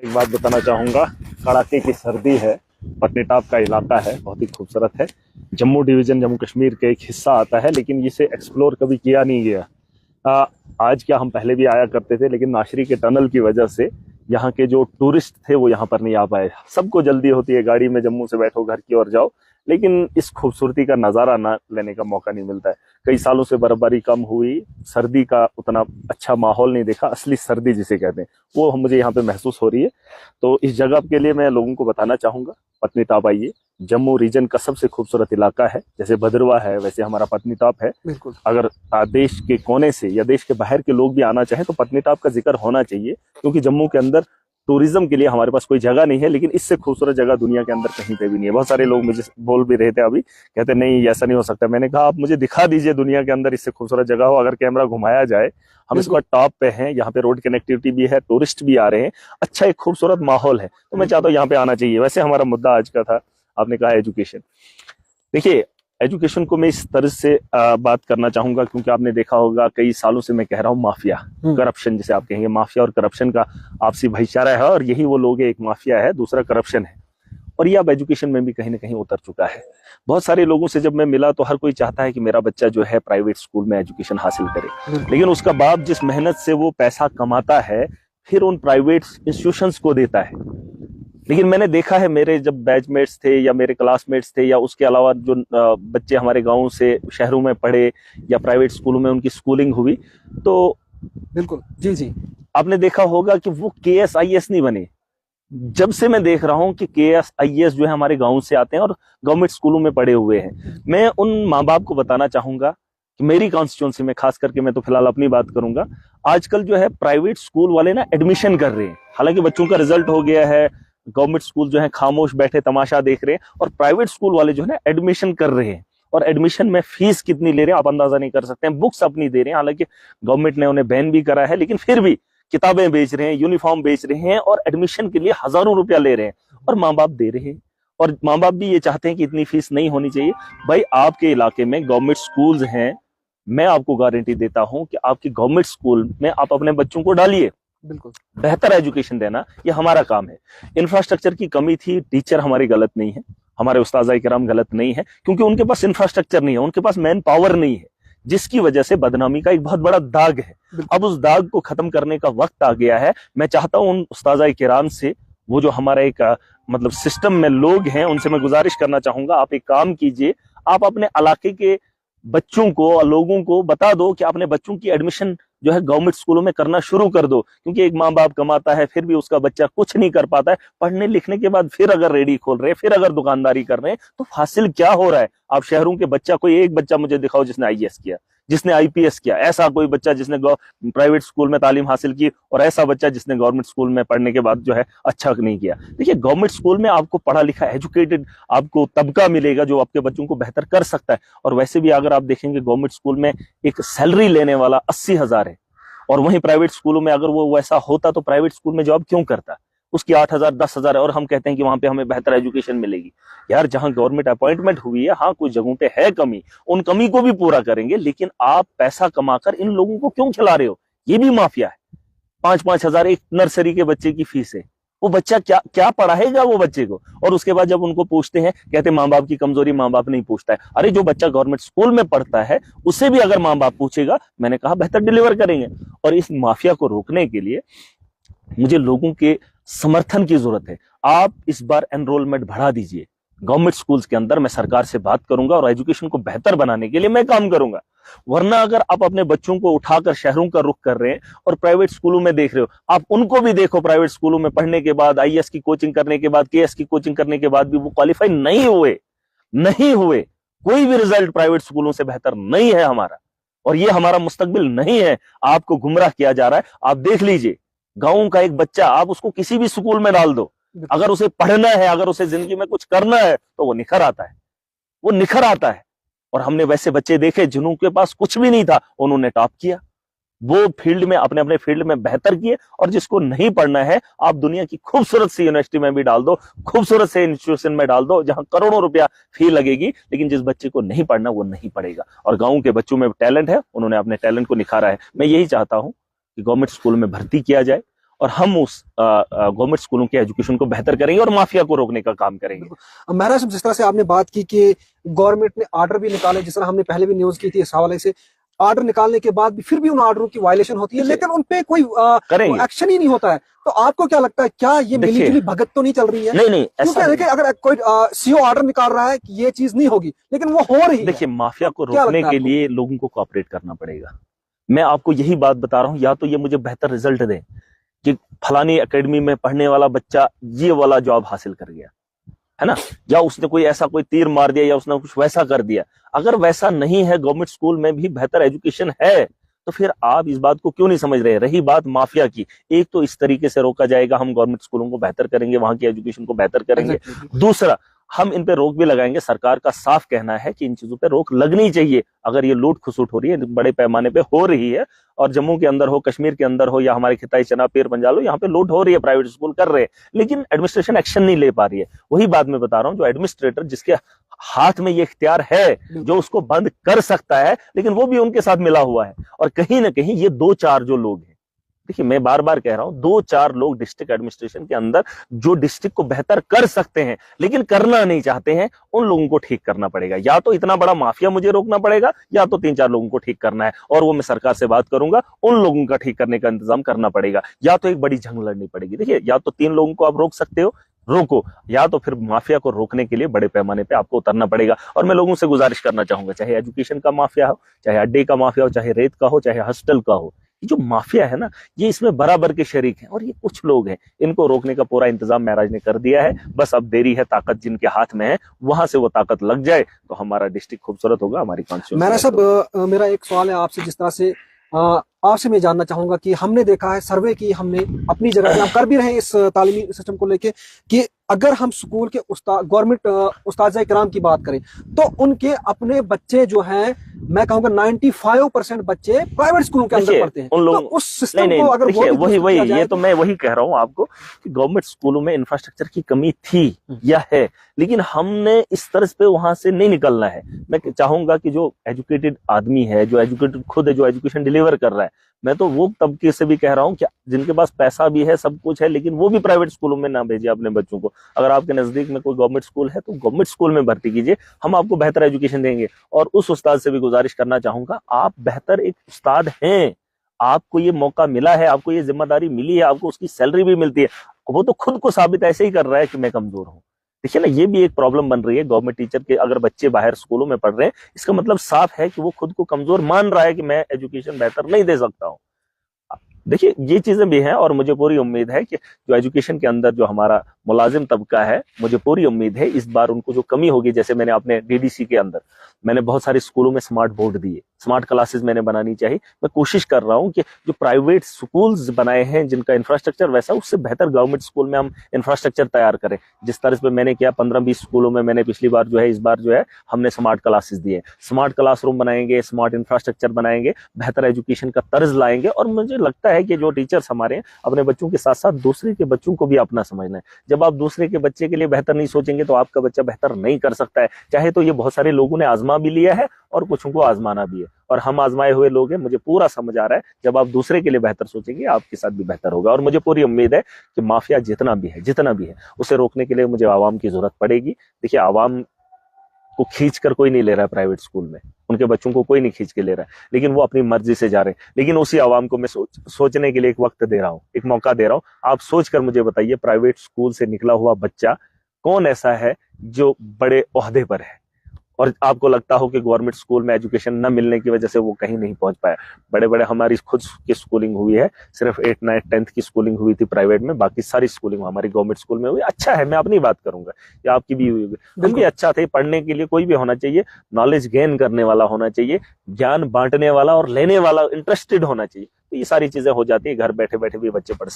एक बात बताना चाहूंगा। कड़ाके की सर्दी है, पटनीटॉप का इलाका है, बहुत ही खूबसूरत है। जम्मू डिवीजन जम्मू कश्मीर का एक हिस्सा आता है, लेकिन इसे एक्सप्लोर कभी किया नहीं गया। आज क्या, हम पहले भी आया करते थे, लेकिन नाशरी के टनल की वजह से यहाँ के जो टूरिस्ट थे वो यहाँ पर नहीं आ पाए। सबको जल्दी होती है, गाड़ी में जम्मू से बैठो घर की ओर जाओ, लेकिन इस खूबसूरती का नज़ारा ना लेने का मौका नहीं मिलता है। कई सालों से बर्फबारी कम हुई, सर्दी का उतना अच्छा माहौल नहीं देखा, असली सर्दी जिसे कहते हैं वो मुझे यहाँ पे महसूस हो रही है। तो इस जगह के लिए मैं लोगों को बताना चाहूंगा, पटनीटॉप आइए। जम्मू रीजन का सबसे खूबसूरत इलाका है। जैसे भद्रवा है वैसे हमारा पटनीटॉप है। बिल्कुल। अगर देश के कोने से या देश के बाहर के लोग भी आना चाहें तो पटनीटॉप का जिक्र होना चाहिए, क्योंकि जम्मू के अंदर टूरिज्म के लिए हमारे पास कोई जगह नहीं है, लेकिन इससे खूबसूरत जगह दुनिया के अंदर कहीं पे भी नहीं है। बहुत सारे लोग मुझे बोल भी रहे थे अभी, कहते नहीं ऐसा नहीं हो सकता। मैंने कहा आप मुझे दिखा दीजिए दुनिया के अंदर इससे खूबसूरत जगह हो, अगर कैमरा घुमाया जाए। हम इसका टॉप पे हैं, यहाँ पे रोड कनेक्टिविटी भी है, टूरिस्ट भी आ रहे हैं, अच्छा एक खूबसूरत माहौल है। तो मैं चाहता हूँ यहाँ पे आना चाहिए। वैसे हमारा मुद्दा आज का था, आपने कहा एजुकेशन। देखिए, एजुकेशन को मैं इस तरह से बात करना चाहूंगा, क्योंकि आपने देखा होगा कई सालों से मैं कह रहा हूँ माफिया, करप्शन जिसे आप कहेंगे, माफिया और करप्शन का आपसी भाईचारा है, और यही वो लोग है, एक माफिया है, दूसरा करप्शन है। और ये अब एजुकेशन में भी कहीं ना कहीं उतर चुका है। बहुत सारे लोगों से जब मैं मिला तो हर कोई चाहता है कि मेरा बच्चा जो है प्राइवेट स्कूल में एजुकेशन हासिल करे, लेकिन उसका बाप जिस मेहनत से वो पैसा कमाता है फिर उन प्राइवेट इंस्टीट्यूशंस को देता है। लेकिन मैंने देखा है, मेरे जब बैचमेट्स थे या मेरे क्लासमेट्स थे या उसके अलावा जो बच्चे हमारे गांव से शहरों में पढ़े या प्राइवेट स्कूलों में उनकी स्कूलिंग हुई, तो बिल्कुल जी जी, आपने देखा होगा कि वो KS IAS नहीं बने। जब से मैं देख रहा हूं कि KS IAS जो है हमारे गांव से आते हैं और गवर्नमेंट स्कूलों में पढ़े हुए हैं। मैं उन माँ बाप को बताना चाहूंगा कि मेरी कॉन्स्टिट्यूंसी में खास करके, मैं तो फिलहाल अपनी बात करूंगा, आजकल जो है प्राइवेट स्कूल वाले ना एडमिशन कर रहे हैं। हालांकि बच्चों का रिजल्ट हो गया है, गवर्नमेंट स्कूल जो है खामोश बैठे तमाशा देख रहे हैं, और प्राइवेट स्कूल वाले जो है ना एडमिशन कर रहे हैं। और एडमिशन में फीस कितनी ले रहे हैं आप अंदाजा नहीं कर सकते हैं। बुक्स अपनी दे रहे हैं, हालांकि गवर्नमेंट ने उन्हें बैन भी करा है, लेकिन फिर भी किताबें बेच रहे हैं, यूनिफॉर्म बेच रहे हैं, और एडमिशन के लिए हजारों रुपया ले रहे हैं, और माँ बाप दे रहे हैं। और माँ बाप भी ये चाहते हैं कि इतनी फीस नहीं होनी चाहिए। भाई, आपके इलाके में गवर्नमेंट स्कूल्स हैं, मैं आपको गारंटी देता हूं कि आपके गवर्नमेंट स्कूल में आप अपने बच्चों को डालिए। बिल्कुल बेहतर एजुकेशन देना ये हमारा काम है। इंफ्रास्ट्रक्चर की कमी थी, टीचर हमारे गलत नहीं है, हमारे उस्ताद किराम गलत नहीं है, क्योंकि उनके पास इंफ्रास्ट्रक्चर नहीं है, उनके पास मैन पावर नहीं है, जिसकी वजह से बदनामी का एक बहुत बड़ा दाग है। अब उस दाग को खत्म करने का वक्त आ गया है। मैं चाहता हूं उन उस्ताद किराम से, वो जो हमारा एक मतलब सिस्टम में लोग हैं, उनसे मैं गुजारिश करना चाहूंगा, आप एक काम कीजिए, आप अपने इलाके के बच्चों को और लोगों को बता दो कि अपने बच्चों की एडमिशन जो है गवर्नमेंट स्कूलों में करना शुरू कर दो। क्योंकि एक माँ बाप कमाता है फिर भी उसका बच्चा कुछ नहीं कर पाता है। पढ़ने लिखने के बाद फिर अगर रेडी खोल रहे हैं, फिर अगर दुकानदारी कर रहे हैं, तो हासिल क्या हो रहा है? आप शहरों के बच्चा, कोई एक बच्चा मुझे दिखाओ जिसने IAS किया, जिसने IPS किया। ऐसा कोई बच्चा जिसने प्राइवेट स्कूल में तालीम हासिल की, और ऐसा बच्चा जिसने गवर्नमेंट स्कूल में पढ़ने के बाद जो है अच्छा नहीं किया। देखिए, गवर्नमेंट स्कूल में आपको पढ़ा लिखा एजुकेटेड आपको तबका मिलेगा जो आपके बच्चों को बेहतर कर सकता है। और वैसे भी अगर आप देखेंगे गवर्नमेंट स्कूल में एक सैलरी लेने वाला 80,000 है, और वहीं प्राइवेट स्कूलों में अगर वो वैसा होता तो प्राइवेट स्कूल में जॉब क्यों करता? उसकी 8,000 10,000 है, और हम कहते हैं कि वहां पे हमें बेहतर एजुकेशन मिलेगी। यार, जहां गवर्नमेंट अपॉइंटमेंट हुई है, हाँ कुछ जगहों पे है कमी, उन कमी को भी पूरा करेंगे, लेकिन आप पैसा कमाकर इन लोगों को क्यों खिला रहे हो? ये भी माफिया है। 5-5 हजार एक नर्सरी के बच्चे की फीस है। वो बच्चा क्या क्या पढ़ाएगा वो बच्चे को? और उसके बाद जब उनको पूछते हैं, कहते माँ बाप की कमजोरी, माँ बाप नहीं पूछता है। अरे, जो बच्चा गवर्नमेंट स्कूल में पढ़ता है उसे भी अगर माँ बाप पूछेगा, मैंने कहा बेहतर डिलीवर करेंगे। और इस माफिया को रोकने के लिए मुझे लोगों के समर्थन की जरूरत है। आप इस बार एनरोलमेंट बढ़ा दीजिए गवर्नमेंट स्कूल्स के अंदर। मैं सरकार से बात करूंगा और एजुकेशन को बेहतर बनाने के लिए मैं काम करूंगा। वरना अगर आप अपने बच्चों को उठाकर शहरों का रुख कर रहे हैं और प्राइवेट स्कूलों में देख रहे हो, आप उनको भी देखो, प्राइवेट स्कूलों में पढ़ने के बाद, IAS की कोचिंग करने के बाद, KS की कोचिंग करने के बाद भी वो क्वालिफाई नहीं हुए। कोई भी रिजल्ट प्राइवेट स्कूलों से बेहतर नहीं है हमारा, और ये हमारा मुस्तकबिल नहीं है। आपको गुमराह किया जा रहा है। आप देख लीजिए, गांव का एक बच्चा आप उसको किसी भी स्कूल में डाल दो, अगर उसे पढ़ना है, अगर उसे जिंदगी में कुछ करना है, तो वो निखर आता है। और हमने वैसे बच्चे देखे जिनके पास कुछ भी नहीं था, उन्होंने टॉप किया, वो फील्ड में अपने अपने फील्ड में बेहतर किए। और जिसको नहीं पढ़ना है, आप दुनिया की खूबसूरत सी यूनिवर्सिटी में भी डाल दो, खूबसूरत से इंस्टीट्यूशन में डाल दो, जहां करोड़ों रुपया फी लगेगी, लेकिन जिस बच्चे को नहीं पढ़ना वो नहीं पढ़ेगा। और गांव के बच्चों में टैलेंट है, उन्होंने अपने टैलेंट को निखारा है। मैं यही चाहता हूं कि गवर्नमेंट स्कूल में भर्ती किया जाए और हम उस गवर्नमेंट स्कूलों के एजुकेशन को बेहतर करेंगे और माफिया को रोकने का काम करेंगे। मेहरा साहब, जिस तरह से आपने बात की कि गवर्नमेंट ने ऑर्डर भी निकाले, जिस तरह हमने पहले भी न्यूज की थी इस हवाले से, ऑर्डर निकालने के बाद भी फिर भी उन ऑर्डरों की वायलेशन होती है, लेकिन उन पे कोई एक्शन ही नहीं होता है। तो आपको क्या लगता है, क्या ये मिलीजुली भगत तो नहीं चल रही है? नहीं, क्योंकि देखिए, अगर कोई सीओ ऑर्डर निकाल रहा है कि ये चीज नहीं होगी, लेकिन वो हो रही है। देखिए, माफिया को रोकने के लिए लोगों को कोऑपरेट करना पड़ेगा। मैं आपको यही बात बता रहा हूं, या तो ये मुझे बेहतर रिजल्ट दे कि फलानी एकेडमी में पढ़ने वाला बच्चा ये वाला जॉब हासिल कर गया, है ना, या उसने कोई ऐसा कोई तीर मार दिया, या उसने कुछ वैसा कर दिया। अगर वैसा नहीं है, गवर्नमेंट स्कूल में भी बेहतर एजुकेशन है, तो फिर आप इस बात को क्यों नहीं समझ रहे? रही बात माफिया की, एक तो इस तरीके से रोका जाएगा, हम गवर्नमेंट स्कूलों को बेहतर करेंगे, वहां की एजुकेशन को बेहतर करेंगे। दूसरा, हम इन पे रोक भी लगाएंगे। सरकार का साफ कहना है कि इन चीजों पे रोक लगनी चाहिए। अगर ये लूट खसुट हो रही है, बड़े पैमाने पे हो रही है, और जम्मू के अंदर हो, कश्मीर के अंदर हो, या हमारे खिताई चना पीर पंजाल हो, यहाँ पे लूट हो रही है, प्राइवेट स्कूल कर रहे हैं, लेकिन एडमिनिस्ट्रेशन एक्शन नहीं ले पा रही है। वही बात मैं बता रहा हूँ, जो एडमिनिस्ट्रेटर जिसके हाथ में ये इख्तियार है, जो उसको बंद कर सकता है, लेकिन वो भी उनके साथ मिला हुआ है। और कहीं ना कहीं ये 2-4 जो लोग हैं, देखिए मैं बार बार कह रहा हूं, 2-4 लोग डिस्ट्रिक्ट एडमिनिस्ट्रेशन के अंदर जो डिस्ट्रिक्ट को बेहतर कर सकते हैं लेकिन करना नहीं चाहते हैं, उन लोगों को ठीक करना पड़ेगा। या तो इतना बड़ा माफिया मुझे रोकना पड़ेगा, या तो 3-4 लोगों को ठीक करना है, और वो मैं सरकार से बात करूंगा, उन लोगों का ठीक करने का इंतजाम करना पड़ेगा। या तो एक बड़ी जंग लड़नी पड़ेगी। देखिए, या तो 3 लोगों को आप रोक सकते हो, रोको, या तो फिर माफिया को रोकने के लिए बड़े पैमाने पे आपको उतरना पड़ेगा। और मैं लोगों से गुजारिश करना चाहूंगा, चाहे एजुकेशन का माफिया हो, चाहे अड्डे का माफिया हो, चाहे रेत का हो, चाहे हॉस्टल का हो, ये जो माफिया है ना, ये इसमें बराबर के शरीक हैं, और ये कुछ लोग हैं, इनको रोकने का पूरा इंतजाम महराज ने कर दिया है। बस अब देरी है, ताकत जिनके हाथ में है वहां से वो ताकत लग जाए तो हमारा डिस्ट्रिक्ट खूबसूरत होगा, हमारी कॉन्स्टिट्यूंसी। मेरा साहब, मेरा एक सवाल है आपसे, जिस तरह से आपसे मैं जानना चाहूंगा कि हमने देखा है, सर्वे की हमने अपनी जगह पे, हम कर भी रहे हैं इस तालीमी सिस्टम को लेके, कि अगर हम स्कूल के गवर्नमेंट उस्ताद किराम की बात करें, तो उनके अपने बच्चे जो हैं, मैं कहूंगा 95% बच्चे प्राइवेट स्कूलों के अंदर पढ़ते हैं। उन लोग, तो उस सिस्टम को अगर वही ये तो मैं वही कह रहा हूं आपको कि गवर्नमेंट स्कूलों में इंफ्रास्ट्रक्चर की कमी थी या है, लेकिन हमने इस तरह पे वहां से नहीं निकलना है। मैं चाहूंगा कि जो एजुकेटेड आदमी है, जो एजुकेटेड खुद है, जो एजुकेशन डिलीवर कर रहा है, मैं तो वो तबके से भी कह रहा हूं कि जिनके पास पैसा भी है, सब कुछ है, लेकिन वो भी प्राइवेट स्कूलों में ना भेजिए अपने बच्चों को। अगर आपके नजदीक में कोई गवर्नमेंट स्कूल है तो गवर्नमेंट स्कूल में भर्ती कीजिए, हम आपको बेहतर एजुकेशन देंगे। और उस उस्ताद से भी गुजारिश करना चाहूंगा, आप बेहतर एक उस्ताद हैं, आपको ये मौका मिला है, आपको ये जिम्मेदारी मिली है, आपको उसकी सैलरी भी मिलती है, वो तो खुद को साबित ऐसे ही कर रहा है कि मैं कमजोर हूं। देखिए ना, ये भी एक प्रॉब्लम बन रही है गवर्नमेंट टीचर के। अगर बच्चे बाहर स्कूलों में पढ़ रहे हैं, इसका मतलब साफ है कि वो खुद को कमजोर मान रहा है कि मैं एजुकेशन बेहतर नहीं दे सकता हूं। देखिए, ये चीजें भी हैं, और मुझे पूरी उम्मीद है कि जो एजुकेशन के अंदर जो हमारा मुलाजिम तबका है, मुझे पूरी उम्मीद है इस बार उनको जो कमी होगी, जैसे मैंने अपने डीडीसी के अंदर मैंने बहुत सारे स्कूलों में स्मार्ट बोर्ड दिए, स्मार्ट क्लासेस मैंने बनानी चाहिए। मैं कोशिश कर रहा हूं कि जो प्राइवेट स्कूल्स बनाए हैं जिनका इंफ्रास्ट्रक्चर वैसा, उससे बेहतर गवर्नमेंट स्कूल में हम इंफ्रास्ट्रक्चर तैयार करें। जिस तरह से मैंने किया 15-20 स्कूलों में, मैंने पिछली बार जो है, इस बार जो है, हमने स्मार्ट क्लासेस दिए, स्मार्ट क्लासरूम बनाएंगे, स्मार्ट इंफ्रास्ट्रक्चर बनाएंगे, बेहतर एजुकेशन का तर्ज लाएंगे। और मुझे लगता है कि जो टीचर्स हमारे हैं, अपने बच्चों के साथ साथ दूसरे के बच्चों को भी अपना समझना है। जब आप दूसरे के बच्चे के लिए बेहतर नहीं सोचेंगे तो आपका बच्चा बेहतर नहीं कर सकता है। चाहे तो ये बहुत सारे लोगों ने आजमा भी लिया है और कुछ को आजमाना भी है, और हम आजमाए हुए लोग हैं। मुझे पूरा समझ आ रहा है, जब आप दूसरे के लिए बेहतर सोचेंगे, आपके साथ भी बेहतर होगा। और मुझे पूरी उम्मीद है कि माफिया जितना भी है उसे रोकने के लिए मुझे आवाम की जरूरत पड़ेगी। देखिए, आवाम को खींच कर कोई नहीं ले रहा है प्राइवेट स्कूल में, उनके बच्चों को कोई नहीं खींच के ले रहा है, लेकिन वो अपनी मर्जी से जा रहे हैं। लेकिन उसी आवाम को मैं सोचने के लिए एक वक्त दे रहा हूँ, एक मौका दे रहा हूँ। आप सोचकर मुझे बताइए, प्राइवेट स्कूल से निकला हुआ बच्चा कौन ऐसा है जो बड़े ओहदे पर है, और आपको लगता हो कि गवर्नमेंट स्कूल में एजुकेशन न मिलने की वजह से वो कहीं नहीं पहुंच पाया। बड़े बड़े हमारी खुद की स्कूलिंग हुई है, सिर्फ 8, 9, 10th की स्कूलिंग हुई थी प्राइवेट में, बाकी सारी स्कूलिंग हमारी गवर्नमेंट स्कूल में हुई। अच्छा है, मैं अपनी बात करूंगा, या आपकी भी हुई होगी। हम भी अच्छा थे, पढ़ने के लिए कोई भी होना चाहिए, नॉलेज गेन करने वाला होना चाहिए, ज्ञान बांटने वाला और लेने वाला इंटरेस्टेड होना चाहिए, तो ये सारी चीजें हो जाती है। घर बैठे बैठे भी बच्चे पढ़